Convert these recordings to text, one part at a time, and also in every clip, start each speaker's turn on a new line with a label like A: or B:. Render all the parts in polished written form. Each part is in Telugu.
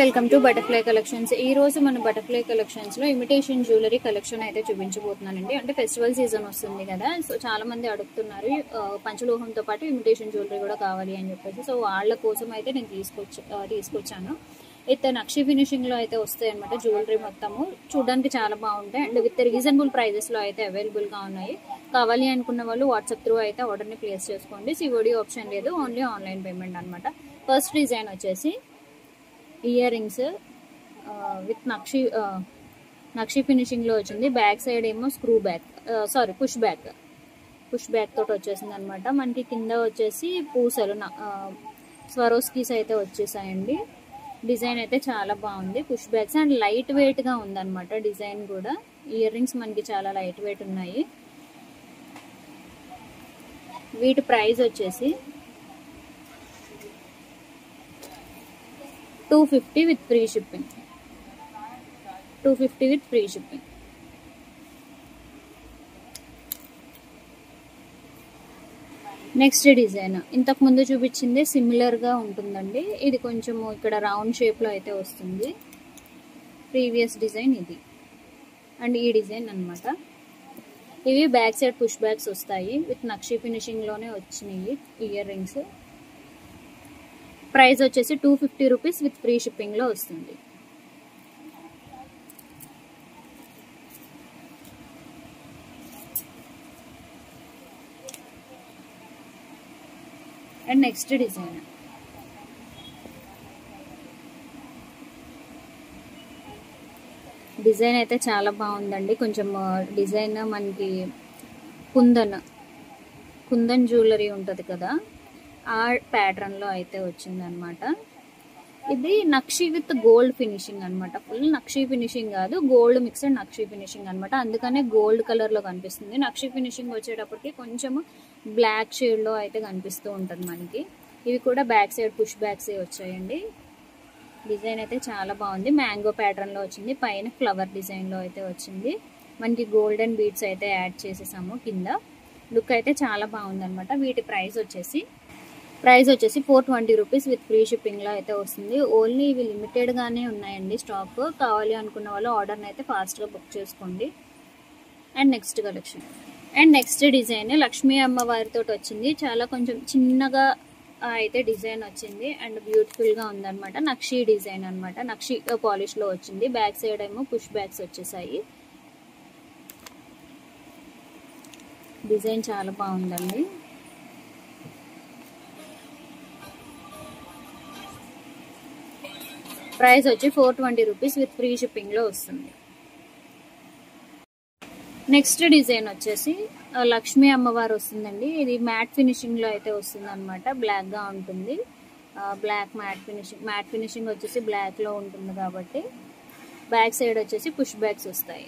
A: Welcome to butterfly collections. ఈ రోజు మన బటర్ఫ్లై కలెక్షన్స్ లో ఇమిటేషన్ జ్యువెలరీ కలెక్షన్ అయితే చూపించబోతున్నానండి. అంటే ఫెస్టివల్ సీజన్ వస్తుంది కదా, సో చాలా మంది అడుగుతున్నారు పంచలోహంతో పాటు ఇమిటేషన్ జ్యువెలరీ కూడా కావాలి అని చెప్పేసి. సో వాళ్ళ కోసం అయితే నేను తీసుకొచ్చాను. అయితే నక్షి ఫినిషింగ్ లో అయితే వస్తాయి అనమాట. జ్యువెలరీ మొత్తము చూడడానికి చాలా బాగుంటాయి అండ్ విత్ రీజనబుల్ ప్రైజెస్ లో అయితే అవైలబుల్ గా ఉన్నాయి. కావాలి అనుకున్న వాళ్ళు వాట్సాప్ త్రూ అయితే ఆర్డర్ ని ప్లేస్ చేసుకోండి. సిఓడి ఆప్షన్ లేదు, ఓన్లీ ఆన్లైన్ పేమెంట్ అనమాట. ఫస్ట్ డిజైన్ వచ్చేసి ear rings with nakshi finishing లో వచ్చింది. బ్యాక్ సైడ్ ఏమో పుష్ బ్యాక్ తోటి వచ్చేసింది అనమాట. మనకి కింద వచ్చేసి పూసలు స్వరోస్కీస్ అయితే వచ్చేసాయండి. డిజైన్ అయితే చాలా బాగుంది. Push backs and light weight గా ఉందన్నమాట. డిజైన్ కూడా ఇయర్ రింగ్స్ మనకి చాలా లైట్ వెయిట్ ఉన్నాయి. వీటి ప్రైస్ వచ్చేసి 250 with free shipping. 250 with free shipping. Next design ఇంతకు ముందు చూపించింది సిమిలర్ గా ఉంటుందండి. ఇది కొంచెం ఇక్కడ రౌండ్ షేప్ లో అయితే వస్తుంది. ప్రీవియస్ డిజైన్ ఇది అండ్ ఈ డిజైన్ అన్నమాట. ఇవి బ్యాక్ సైడ్ పుష్ బ్యాక్స్ వస్తాయి. విత్ నక్షి ఫినిషింగ్ లోనే వచ్చినాయి ఇయర్ రింగ్స్. ప్రైస్ వచ్చేసి 250 రూపీస్ విత్ ఫ్రీ షిప్పింగ్ లో వస్తుంది. అండ్ నెక్స్ట్ డిజైన్ అయితే చాలా బాగుందండి. కొంచెం డిజైన్ మనకి కుందన్ జ్యువెలరీ ఉంటది కదా, ఆ ప్యాటర్న్ లో అయితే వచ్చింది అనమాట. ఇది నక్షి విత్ గోల్డ్ ఫినిషింగ్ అనమాట. ఫుల్ నక్షి ఫినిషింగ్ కాదు, గోల్డ్ మిక్స్డ్ నక్షి ఫినిషింగ్ అనమాట. అందుకనే గోల్డ్ కలర్ లో కనిపిస్తుంది. నక్షి ఫినిషింగ్ వచ్చేటప్పటికి కొంచెం బ్లాక్ షేడ్ లో అయితే కనిపిస్తూ ఉంటుంది మనకి. ఇవి కూడా బ్యాక్ సైడ్ పుష్ బ్యాక్స్ వచ్చాయండి. డిజైన్ అయితే చాలా బాగుంది. మ్యాంగో ప్యాటర్న్ లో వచ్చింది. పైన ఫ్లవర్ డిజైన్ లో అయితే వచ్చింది. మనకి గోల్డెన్ బీడ్స్ అయితే యాడ్ చేసేసాము కింద. లుక్ అయితే చాలా బాగుంది అనమాట. వీటి ప్రైస్ వచ్చేసి 420 రూపీస్ విత్ ఫ్రీ షిప్పింగ్ లో అయితే వస్తుంది. ఓన్లీ ఇవి లిమిటెడ్ గానే ఉన్నాయండి స్టాక్. కావాలి అనుకున్న వాళ్ళు ఆర్డర్ని అయితే ఫాస్ట్ గా బుక్ చేసుకోండి. And next collection and next design Lakshmi అమ్మవారితో వచ్చింది. చాలా కొంచెం చిన్నగా అయితే డిజైన్ వచ్చింది అండ్ బ్యూటిఫుల్ గా ఉందన్నమాట. నక్షి డిజైన్ అనమాట. నక్షి పాలిష్ లో వచ్చింది. బ్యాక్ సైడ్ ఏమో పుష్ బ్యాక్స్ వచ్చేసాయి. డిజైన్ చాలా బాగుందండి. ప్రైస్ వచ్చి 420 రూపీస్ విత్ ఫ్రీ షిప్పింగ్ లో వస్తుంది. నెక్స్ట్ డిజైన్ వచ్చేసి లక్ష్మీ అమ్మవారు వస్తుందండి. ఇది మ్యాట్ ఫినిషింగ్ లో అయితే వస్తుంది అనమాట. బ్లాక్ గా ఉంటుంది. బ్లాక్ మ్యాట్ ఫినిషింగ్ వచ్చేసి బ్లాక్ లో ఉంటుంది కాబట్టి బ్యాక్ సైడ్ వచ్చేసి పుష్ బ్యాక్స్ వస్తాయి.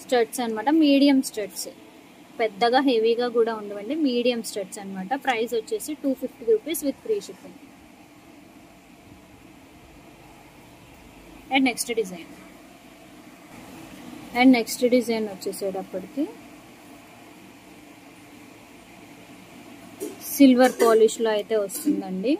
A: స్టడ్స్ అనమాట. మీడియం స్టడ్స్, పెద్దగా హెవీగా కూడా ఉండవండి. మీడియం స్టడ్స్ అనమాట. ప్రైస్ వచ్చేసి 250 rupees with free shipping. And next design వచ్చేసేటప్పటికి సిల్వర్ పాలిష్ లో అయితే వస్తుందండి.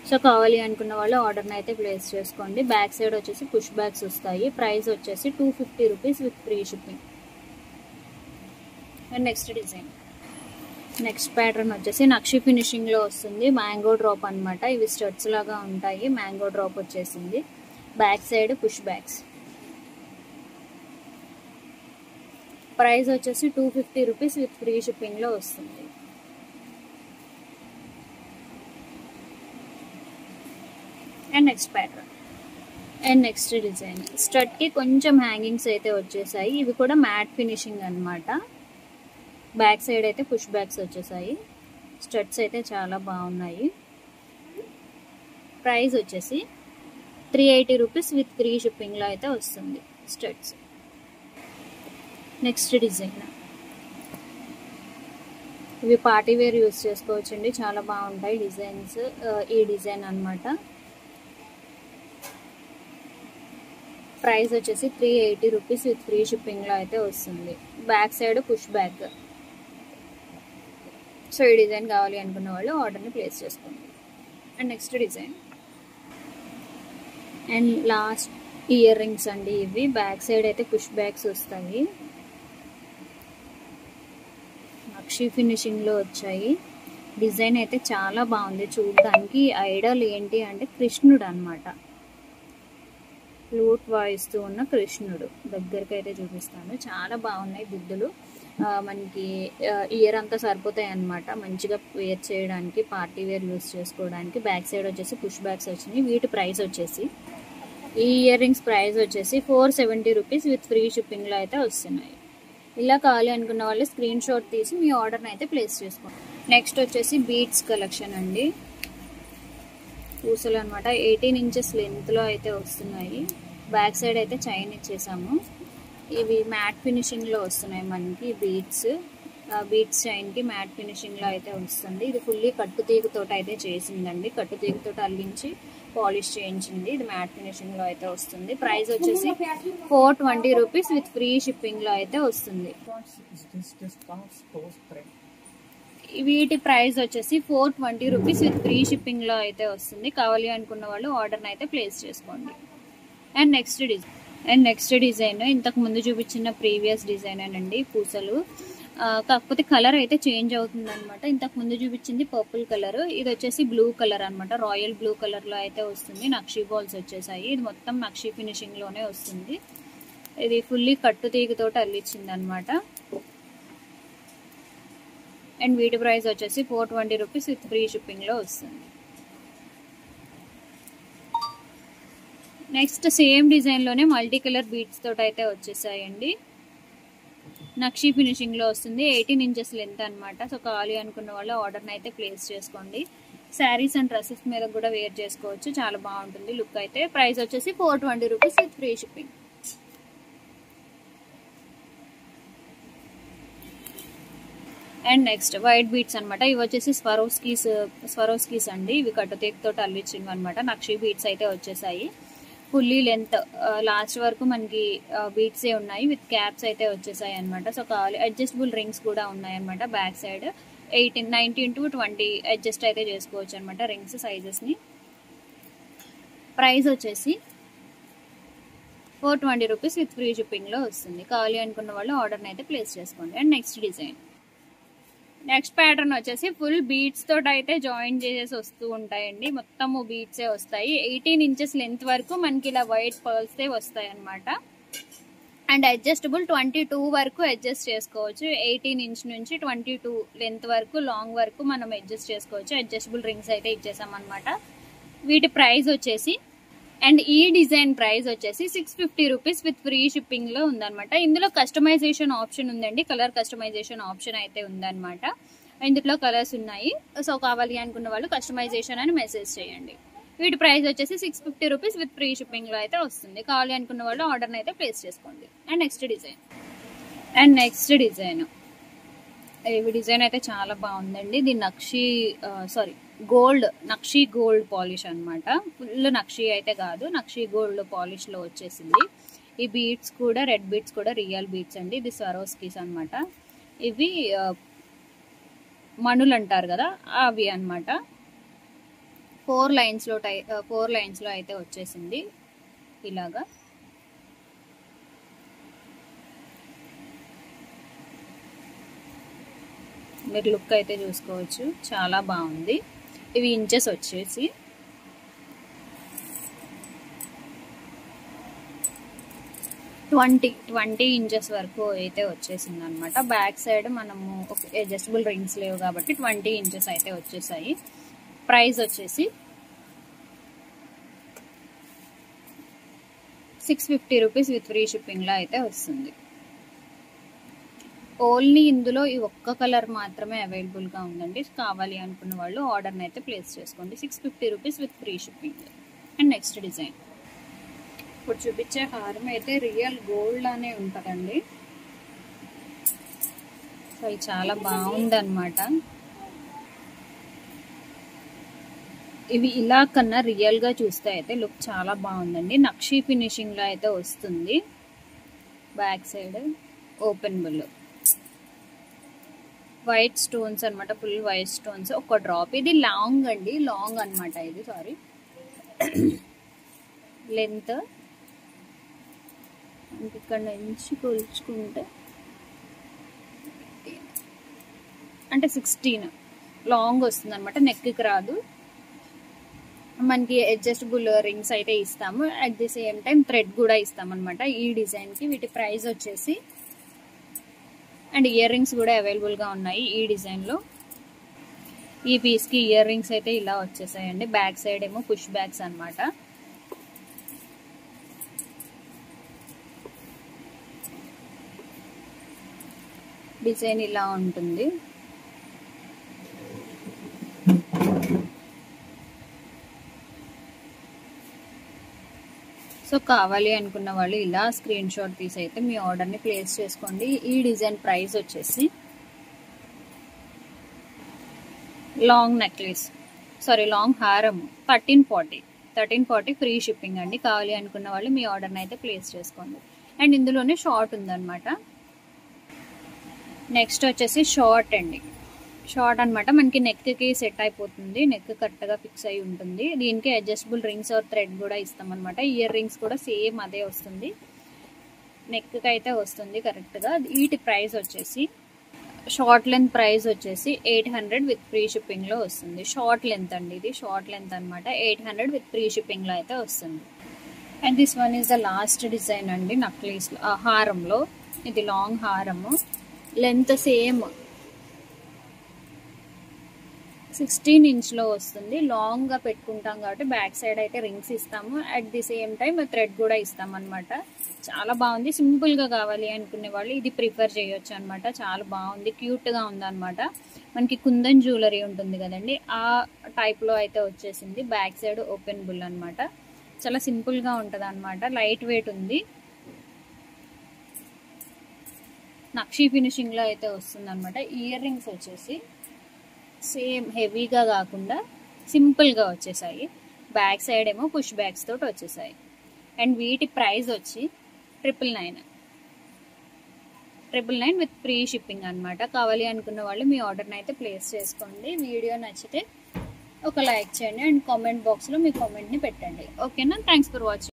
A: సో కావాలి అనుకున్న వాళ్ళు ఆర్డర్ని అయితే ప్లేస్ చేసుకోండి. బ్యాక్ సైడ్ వచ్చేసి పుష్ బ్యాక్స్ వస్తాయి. ప్రైస్ వచ్చేసి 250 rupees with free shipping. And next design next pattern వచ్చేసి నక్షి ఫినిషింగ్ లో వస్తుంది. మ్యాంగో డ్రాప్ అనమాట. ఇవి స్టడ్స్ లాగా ఉంటాయి. మ్యాంగో డ్రాప్ వచ్చేసింది. Back side push backs. Price వచ్చేసి 250 రూపీస్ విత్ ఫ్రీ షిప్పింగ్ లో వస్తుంది. And next pattern and next design stud కి కొంచెం హ్యాంగింగ్స్ అయితే వచ్చేసాయి. ఇవి కూడా మ్యాట్ ఫినిషింగ్ అనమాట. బ్యాక్ సైడ్ అయితే పుష్ బ్యాక్స్ వచ్చేసాయి. స్టడ్స్ అయితే చాలా బాగున్నాయి. ప్రైస్ వచ్చేసి 380 రూపీస్ విత్ ఫ్రీ షిప్పింగ్ లో అయితే వస్తుంది స్టడ్స్. నెక్స్ట్ డిజైన్ ఇవి పార్టీ వేర్ యూస్ చేసుకోవచ్చండి, చాలా బాగుంటాయి డిజైన్స్. ఈ డిజైన్ అన్నమాట. ప్రైస్ వచ్చేసి 380 రూపీస్ విత్ ఫ్రీ షిప్పింగ్లో అయితే వస్తుంది. Back side push back. So ఈ డిజైన్ కావాలి అనుకున్న వాళ్ళు ఆర్డర్ని ప్లేస్ చేసుకోండి. And next design and last ear rings అండి. ఇవి బ్యాక్ సైడ్ అయితే పుష్ బ్యాక్స్ వస్తాయి. నక్షి ఫినిషింగ్లో వచ్చాయి. డిజైన్ అయితే చాలా బాగుంది చూడడానికి. ఐడల్ ఏంటి అంటే కృష్ణుడు అనమాట. ఫ్లూట్ వాయిస్తూ ఉన్న కృష్ణుడు. దగ్గరికి అయితే చూపిస్తాను. చాలా బాగున్నాయి బుద్ధులు. మనకి ఇయర్ అంతా సరిపోతాయి అన్నమాట. మంచిగా వేర్ చేయడానికి, పార్టీ వేర్ యూస్ చేసుకోవడానికి. బ్యాక్ సైడ్ వచ్చేసి పుష్ బ్యాక్స్ వచ్చినాయి. వీటి ప్రైస్ వచ్చేసి, ఈ ఇయర్ రింగ్స్ ప్రైస్ వచ్చేసి 470 రూపీస్ విత్ ఫ్రీ షిప్పింగ్లో అయితే వస్తున్నాయి. ఇలా కావాలి అనుకున్న వాళ్ళు స్క్రీన్ షాట్ తీసి మీ ఆర్డర్ని అయితే ప్లేస్ చేసుకోండి. నెక్స్ట్ వచ్చేసి బీడ్స్ కలెక్షన్ అండి. పూసలు అనమాట. 18 ఇంచెస్ లెంత్లో అయితే వస్తున్నాయి. బ్యాక్ సైడ్ అయితే చైన్ ఇచ్చేసాము. ఇవి మ్యాట్ ఫినిషింగ్లో వస్తున్నాయి మనకి బీడ్స్. బీడ్స్ చైన్కి మ్యాట్ ఫినిషింగ్లో అయితే వస్తుంది. ఇది ఫుల్లీ కట్టుతీగతో అయితే చేసిందండి. కట్టుతీగతో అల్లించి పాలిష్ చేయించింది. ఇది మ్యాట్ ఫినిషింగ్లో అయితే వస్తుంది. ప్రైస్ వచ్చేసి 420 రూపీస్ విత్ ఫ్రీ షిప్పింగ్లో అయితే వస్తుంది. వీటి ప్రైస్ వచ్చేసి 420 రూపీస్ విత్ ఫ్రీ షిప్పింగ్లో అయితే వస్తుంది. కావాలి అనుకున్న వాళ్ళు ఆర్డర్ని అయితే ప్లేస్ చేసుకోండి. అండ్ నెక్స్ట్ డిజైన్ ఇంతకు ముందు చూపించిన ప్రీవియస్ డిజైన్ అండి. పూసలు కాకపోతే కలర్ అయితే చేంజ్ అవుతుంది అనమాట. ఇంతకు ముందు చూపించింది పర్పుల్ కలర్, ఇది వచ్చేసి బ్లూ కలర్ అనమాట. రాయల్ బ్లూ కలర్లో అయితే వస్తుంది. నక్షి బాల్స్ వచ్చేసాయి. ఇది మొత్తం నక్షి ఫినిషింగ్లోనే వస్తుంది. ఇది ఫుల్లీ కట్టు తీగతో అల్లిచ్చింది అనమాట. అండ్ వీటి ప్రైస్ వచ్చేసి 420 రూపీస్ విత్ ఫ్రీ షిప్పింగ్లో వస్తుంది. నెక్స్ట్ సేమ్ డిజైన్లోనే మల్టీ కలర్ బీడ్స్ తోటి అయితే వచ్చేసాయండి. నక్షి ఫినిషింగ్లో వస్తుంది. 18 ఇంచెస్ లెంత్ అనమాట. సో కావాలి అనుకున్న వాళ్ళు ఆర్డర్ని అయితే ప్లేస్ చేసుకోండి. శారీస్ అండ్ డ్రెస్సెస్ మీద కూడా వేర్ చేసుకోవచ్చు. చాలా బాగుంటుంది లుక్ అయితే. ప్రైస్ వచ్చేసి 420 rupees with free shipping. And next white beats అనమాట. ఇవి వచ్చేసి స్వరోస్కీస్ అండి. ఇవి కట్టుతీగతో అల్లిచ్చినవి అనమాట. నక్షి బీట్స్ అయితే వచ్చేసాయి. ఫుల్లీ లెంత్ లాస్ట్ వరకు మనకి బీట్సే ఉన్నాయి. విత్ క్యాప్స్ అయితే వచ్చేసాయి అనమాట. సో కావాలి అడ్జస్టబుల్ రింగ్స్ కూడా ఉన్నాయి అనమాట. బ్యాక్ సైడ్ 19 to 20 అడ్జస్ట్ అయితే చేసుకోవచ్చు అనమాట రింగ్స్ సైజెస్ని. ప్రైస్ వచ్చేసి 420 రూపీస్ విత్ ఫ్రీ షిప్పింగ్లో వస్తుంది. కావాలి అనుకున్న వాళ్ళు ఆర్డర్ని అయితే ప్లేస్ చేసుకోండి. అండ్ నెక్స్ట్ ప్యాటర్న్ వచ్చేసి ఫుల్ బీడ్స్ తోటి అయితే జాయిన్ చేసేసి వస్తూ ఉంటాయండి. మొత్తము బీడ్సే వస్తాయి. 18 ఇంచెస్ లెంత్ వరకు మనకి ఇలా వైట్ పర్ల్సే వస్తాయి అనమాట. అండ్ అడ్జస్టబుల్ 22 వరకు అడ్జస్ట్ చేసుకోవచ్చు. 18 ఇంచ్ నుంచి 22 లెంత్ వరకు లాంగ్ వరకు మనం అడ్జస్ట్ చేసుకోవచ్చు. అడ్జస్టబుల్ రింగ్స్ అయితే ఇచ్చేసామన్నమాట. వీటి ప్రైస్ వచ్చేసి అండ్ ఈ డిజైన్ ప్రైస్ వచ్చేసి 650 రూపీస్ విత్ ఫ్రీ షిప్పింగ్ లో ఉందన్నమాట. ఇందులో కస్టమైజేషన్ ఆప్షన్ ఉందండి. కలర్ కస్టమైజేషన్ ఆప్షన్ అయితే ఉందన్నమాట. ఇందులో కలర్స్ ఉన్నాయి. సో కావాలి అనుకున్న వాళ్ళు కస్టమైజేషన్ అని మెసేజ్ చేయండి. వీటి ప్రైస్ వచ్చేసి 650 రూపీస్ విత్ ఫ్రీ షిప్పింగ్ లో అయితే వస్తుంది. కావాలి అనుకున్న వాళ్ళు ఆర్డర్ని అయితే ప్లేస్ చేసుకోండి. అండ్ నెక్స్ట్ డిజైన్ ఈ డిజైన్ అయితే చాలా బాగుందండి. ఇది నక్షి గోల్డ్ పాలిష్ అనమాట. ఫుల్ నక్షి అయితే కాదు, నక్షి గోల్డ్ పాలిష్ లో వచ్చేసింది. ఈ బీడ్స్ కూడా రెడ్ బీడ్స్ కూడా రియల్ బీడ్స్ అండి. ఇది స్వరోస్కీస్ అనమాట. ఇవి మణులు అంటారు కదా అవి అనమాట. 4 లైన్స్ లో అయితే వచ్చేసింది ఇలాగా. మీరు లుక్ అయితే చూసుకోవచ్చు. చాలా బాగుంది. ఇవి ఇంచెస్ వచ్చేసి 20 ఇంచెస్ వరకు అయితే వచ్చేసింది అనమాట. బ్యాక్ సైడ్ మనము అడ్జస్టబుల్ రింగ్స్ లేవు కాబట్టి 20 ఇంచెస్ అయితే వచ్చేసాయి. ప్రైస్ వచ్చేసి 650 రూపీస్ విత్ ఫ్రీ షిప్పింగ్ లో అయితే వస్తుంది. ఓన్లీ ఇందులో ఈ ఒక్క కలర్ మాత్రమే అవైలబుల్ గా ఉందండి. కావాలి అనుకున్న వాళ్ళు ఆర్డర్ని అయితే ప్లేస్ చేసుకోండి. 650 rupees with free shipping. And next design ఇప్పుడు చూపించే హారం అయితే రియల్ గోల్డ్ లానే ఉంటుందండి. సో ఇది చాలా బాగుంది అనమాట. ఇవి ఇలా కన్నా రియల్గా చూస్తే అయితే లుక్ చాలా బాగుందండి. నక్షీ ఫినిషింగ్లో అయితే వస్తుంది. Back side openable white stones అనమాట, ఫుల్ వైట్ స్టోన్స్, ఒక డ్రాప్. ఇది లాంగ్ అండి, లాంగ్ అనమాట ఇది, సారీ లెంత్ ఇక్కడ నుంచి కొలుచుకుంటే అంటే 16 లాంగ్ వస్తుంది అనమాట. నెక్కి రాదు. మనకి అడ్జస్టబుల్ రింగ్స్ అయితే ఇస్తాము. At the same time thread కూడా ఇస్తాం అనమాట ఈ డిజైన్కి. వీటి ప్రైస్ వచ్చేసి అండ్ ఇయర్ రింగ్స్ కూడా అవైలబుల్గా ఉన్నాయి ఈ డిజైన్లో. ఈ పీస్కి ఇయర్ రింగ్స్ అయితే ఇలా వచ్చేసాయండి. బ్యాక్ సైడ్ ఏమో పుష్ బ్యాగ్స్ అనమాట. డిజైన్ ఇలా ఉంటుంది. సో కావాలి అనుకున్న వాళ్ళు ఇలా స్క్రీన్ షాట్ తీసి అయితే మీ ఆర్డర్ని ప్లేస్ చేసుకోండి. ఈ డిజైన్ ప్రైస్ వచ్చేసి లాంగ్ నెక్లెస్, సారీ లాంగ్ హారం 1340 ఫ్రీ షిప్పింగ్ అండి. కావాలి అనుకున్న వాళ్ళు మీ ఆర్డర్ని అయితే ప్లేస్ చేసుకోండి. అండ్ ఇందులోనే షార్ట్ ఉందన్నమాట. నెక్స్ట్ వచ్చేసి షార్ట్ అండి. షార్ట్ అనమాట, మనకి నెక్కి సెట్ అయిపోతుంది. నెక్ కరెక్ట్గా ఫిక్స్ అయి ఉంటుంది. దీనికి అడ్జస్టబుల్ రింగ్స్ ఆర్ థ్రెడ్ కూడా ఇస్తామన్నమాట. ఇయర్ రింగ్స్ కూడా సేమ్ అదే వస్తుంది, నెక్కి అయితే వస్తుంది కరెక్ట్గా. వీటి ప్రైస్ వచ్చేసి షార్ట్ లెంత్ ప్రైస్ వచ్చేసి 800 విత్ ఫ్రీ షిప్పింగ్లో వస్తుంది. షార్ట్ లెంత్ అండి, ఇది షార్ట్ లెంత్ అనమాట. 800 విత్ ఫ్రీ షిప్పింగ్లో అయితే వస్తుంది. And this one is the last design అండి నక్లీస్ హారంలో. ఇది లాంగ్ హారము, లెంత్ సేమ్ 16 ఇంచ్లో వస్తుంది. లాంగ్గా పెట్టుకుంటాం కాబట్టి బ్యాక్ సైడ్ అయితే రింగ్స్ ఇస్తాము. At the same time thread కూడా ఇస్తాం అనమాట. చాలా బాగుంది. సింపుల్గా కావాలి అనుకునే వాళ్ళు ఇది ప్రిఫర్ చేయొచ్చు అనమాట. చాలా బాగుంది, క్యూట్గా ఉందన్నమాట. మనకి కుందన్ జ్యువెలరీ ఉంటుంది కదండి, ఆ టైప్లో అయితే వచ్చేసింది. బ్యాక్ సైడ్ ఓపెనబుల్ అనమాట. చాలా సింపుల్గా ఉంటుంది అనమాట. లైట్ వెయిట్ ఉంది. నక్షీ ఫినిషింగ్లో అయితే వస్తుంది అనమాట. ఇయర్ రింగ్స్ వచ్చేసి సేమ్ హెవీగా కాకుండా సింపుల్గా వచ్చేసాయి. బ్యాక్ సైడ్ ఏమో పుష్ బ్యాగ్స్ తోటి వచ్చేసాయి. అండ్ వీటి ప్రైస్ వచ్చి 999 విత్ ఫ్రీ షిప్పింగ్ అనమాట. కావాలి అనుకున్న వాళ్ళు మీ ఆర్డర్ని అయితే ప్లేస్ చేసుకోండి. వీడియో నచ్చితే ఒక లైక్ చేయండి అండ్ కామెంట్ బాక్స్లో మీ కామెంట్ని పెట్టండి. ఓకేనా? Thanks for watching.